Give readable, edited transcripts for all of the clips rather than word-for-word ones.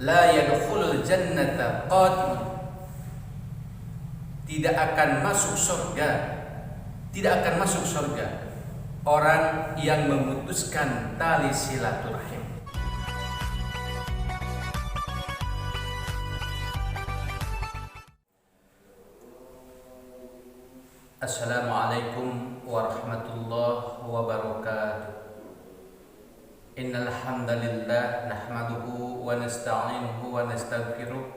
la yadkhulul jannata qatimun, tidak akan masuk surga orang yang memutuskan tali silaturahim. Assalamualaikum warahmatullahi wabarakatuh. Innal hamdalillah nahmaduhu wa nasta'inuhu wa nastaghfiruh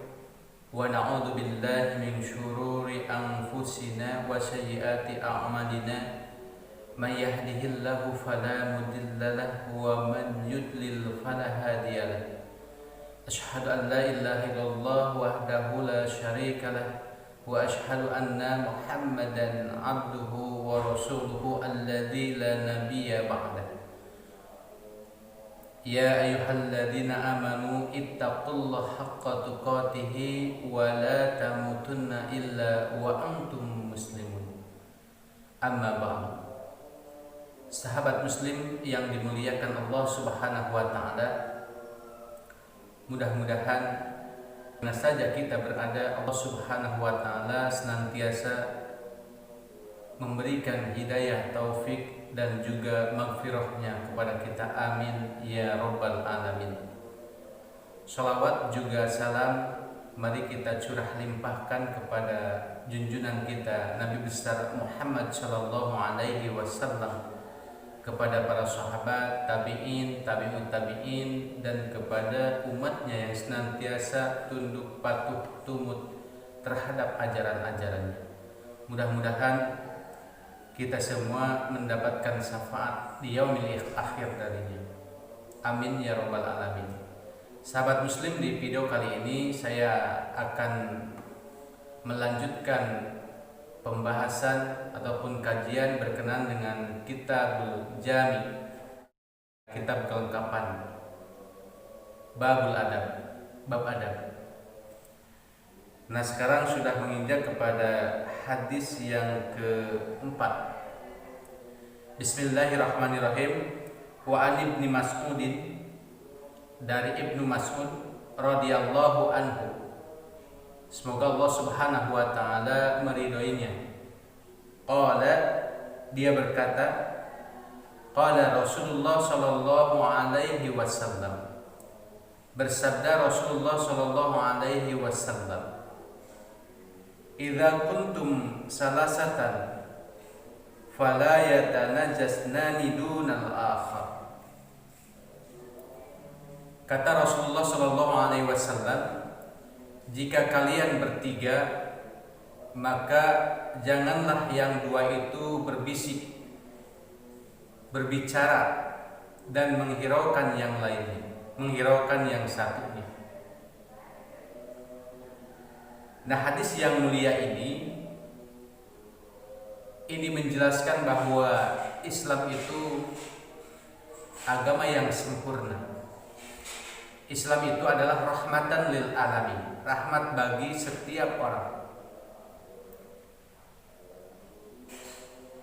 wa na'udzu billahi min shururi anfusina wa sayyiati a'malina. Man yahdihillahu fala mudilla lahu wa man yudlil fala hadiya lahu. Asyhadu an la ilaha illallah wahdahu la syarika lahu wa asyhadu anna Muhammadan abduhu wa rasuluhu alladzi la nabiyya ba'dah. Ya ayyuhalladzina amanu ittaqullaha haqqa tuqatih wa la tamutunna illa wa antum muslimun. Amma ba'du. Sahabat muslim yang dimuliakan Allah Subhanahu wa taala, mudah-mudahan mana saja kita berada, Allah Subhanahu wa taala senantiasa memberikan hidayah, taufik dan juga maghfirahnya kepada kita. Amin ya rabbal alamin. Salawat juga salam mari kita curah limpahkan kepada junjungan kita Nabi besar Muhammad sallallahu alaihi wasallam, kepada para sahabat, tabi'in, tabi'ut tabi'in, dan kepada umatnya yang senantiasa tunduk patuh tumut terhadap ajaran-ajarannya. Mudah-mudahan kita semua mendapatkan syafaat di yaumil akhir darinya. Amin ya rabbal alamin. Sahabat muslim, di video kali ini saya akan melanjutkan pembahasan ataupun kajian berkenaan dengan Kitabul Jami, kitab kelengkapan, babul adab, bab adab. Nah, sekarang sudah menginjak kepada hadis yang keempat. Bismillahirrahmanirrahim. Wa an ibni Mas'udin, dari Ibnu Mas'ud radhiyallahu anhu, semoga Allah Subhanahu wa taala meridhoinya. Qala, dia berkata, qala Rasulullah sallallahu alaihi wasallam, bersabda Rasulullah sallallahu alaihi wasallam, idza kuntum salasatan fala yatanajasnani dunal akhar. Kata Rasulullah sallallahu alaihi wasallam, jika kalian bertiga, maka janganlah yang dua itu berbisik, berbicara dan menghiraukan yang lainnya, menghiraukan yang satunya. Nah, hadis yang mulia ini menjelaskan bahwa Islam itu agama yang sempurna. Islam itu adalah rahmatan lil alamin, rahmat bagi setiap orang.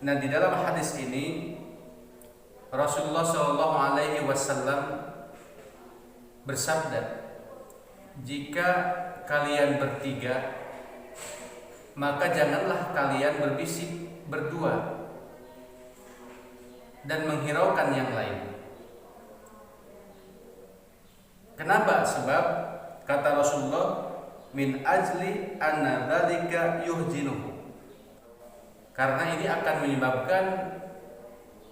Nah, di dalam hadis ini Rasulullah Shallallahu Alaihi Wasallam bersabda, jika kalian bertiga, maka janganlah kalian berbisik berdua dan menghiraukan yang lain. Kenapa? Sebab kata Rasulullah, min ajli anna dzalika yuhzinuhu, karena ini akan menyebabkan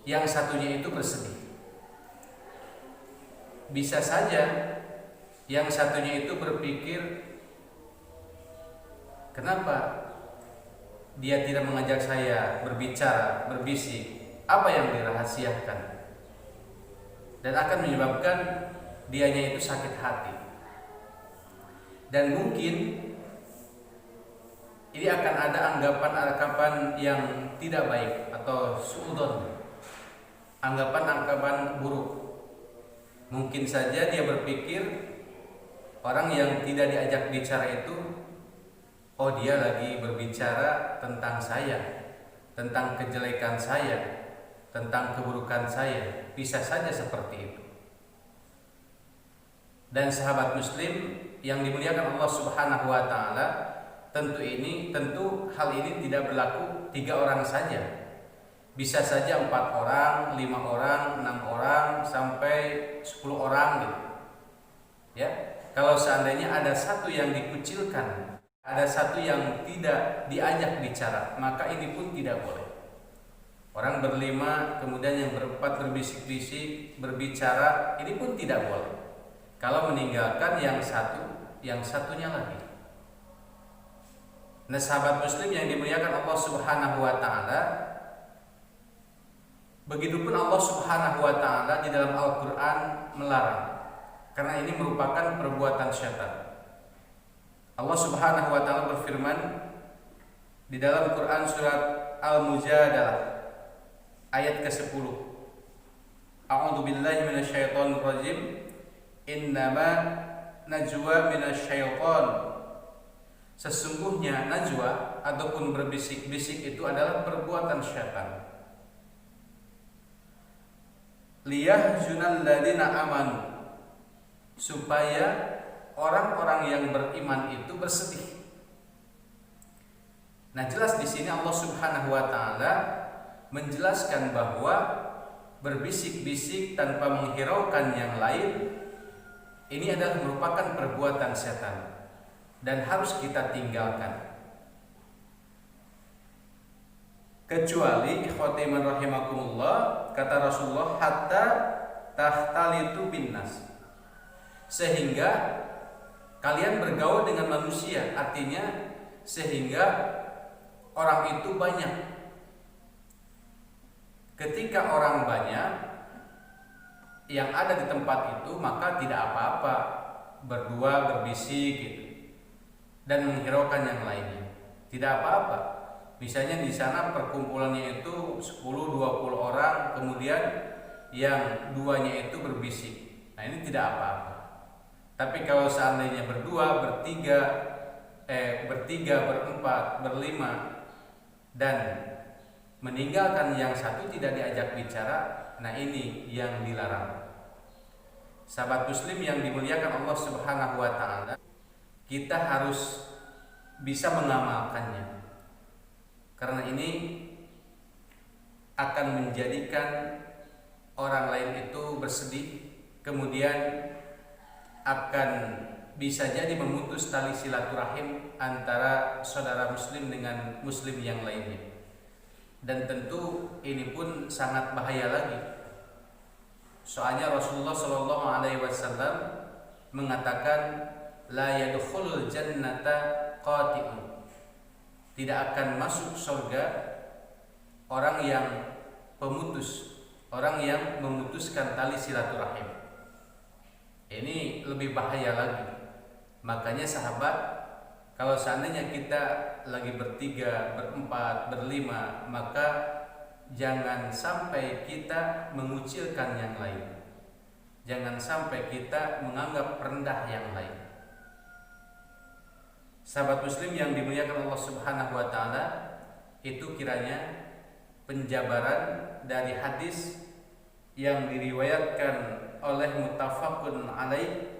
yang satunya itu bersedih. Bisa saja yang satunya itu berpikir, kenapa dia tidak mengajak saya berbicara, berbisik, apa yang dirahasiakan, dan akan menyebabkan dianya itu sakit hati. Dan mungkin ini akan ada anggapan-anggapan yang tidak baik atau suudzon, anggapan-anggapan buruk. Mungkin saja dia berpikir orang yang tidak diajak bicara itu, oh dia lagi berbicara tentang saya, tentang kejelekan saya, tentang keburukan saya. Bisa saja seperti itu. Dan sahabat muslim yang dimuliakan Allah Subhanahu wa taala, tentu hal ini tidak berlaku 3 orang saja. Bisa saja 4 orang, 5 orang, 6 orang, sampai 10 orang gitu. Ya. Kalau seandainya ada satu yang dikucilkan, ada satu yang tidak diajak bicara, maka ini pun tidak boleh. Orang berlima, kemudian yang berempat berbisik-bisik, berbicara, ini pun tidak boleh. Kalau meninggalkan yang satunya lagi. Nah, sahabat muslim yang dimuliakan Allah Subhanahu wa taala, begitupun Allah Subhanahu wa taala di dalam Al-Qur'an melarang, karena ini merupakan perbuatan syaitan. Allah Subhanahu wa taala berfirman di dalam Quran surat Al-Mujadalah ayat ke-10. A'udzu billahi minasyaitonir rajim. Innama najwa minasyaiton. Sesungguhnya najwa ataupun berbisik-bisik itu adalah perbuatan syaitan. Liyahzunal ladzina amanu, supaya orang-orang yang beriman itu bersedih. Nah, jelas di sini Allah Subhanahu wa taala menjelaskan bahwa berbisik-bisik tanpa menghiraukan yang lain ini adalah merupakan perbuatan setan dan harus kita tinggalkan. Kecuali ikhwatiman rahimakumullah, kata Rasulullah, hatta tahtalitu binnas, sehingga kalian bergaul dengan manusia, artinya sehingga orang itu banyak. Ketika orang banyak yang ada di tempat itu, maka tidak apa-apa berdua berbisik gitu dan menghiraukan yang lainnya, tidak apa-apa. Misalnya di sana perkumpulannya itu 10-20 orang, kemudian yang duanya itu berbisik, nah ini tidak apa-apa. Tapi kalau seandainya berdua, bertiga, berempat, berlima, dan meninggalkan yang satu tidak diajak bicara, nah ini yang dilarang. Sahabat muslim yang dimuliakan Allah Subhanahu wa taala, kita harus bisa mengamalkannya, karena ini akan menjadikan orang lain itu bersedih, kemudian akan bisa jadi memutus tali silaturahim antara saudara muslim dengan muslim yang lainnya. Dan tentu ini pun sangat bahaya lagi. Soalnya Rasulullah Shallallahu Alaihi Wasallam mengatakan, la yadkhulul jannata qati'un, tidak akan masuk surga orang yang pemutus, orang yang memutuskan tali silaturahim. Ini lebih bahaya lagi. Makanya sahabat, kalau seandainya kita lagi bertiga, berempat, berlima, maka jangan sampai kita mengucilkan yang lain. Jangan sampai kita menganggap rendah yang lain. Sahabat muslim yang dimuliakan Allah Subhanahu wa taala, itu kiranya penjabaran dari hadis yang diriwayatkan oleh muttafaqun alaih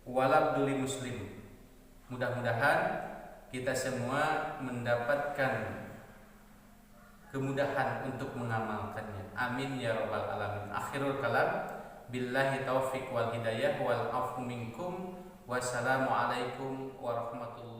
walabduli muslim. Mudah-mudahan kita semua mendapatkan kemudahan untuk mengamalkannya. Amin ya rabbal alamin. Akhirul kalam, billahi taufiq wal hidayah wal afu minkum. Wassalamualaikum warahmatullahi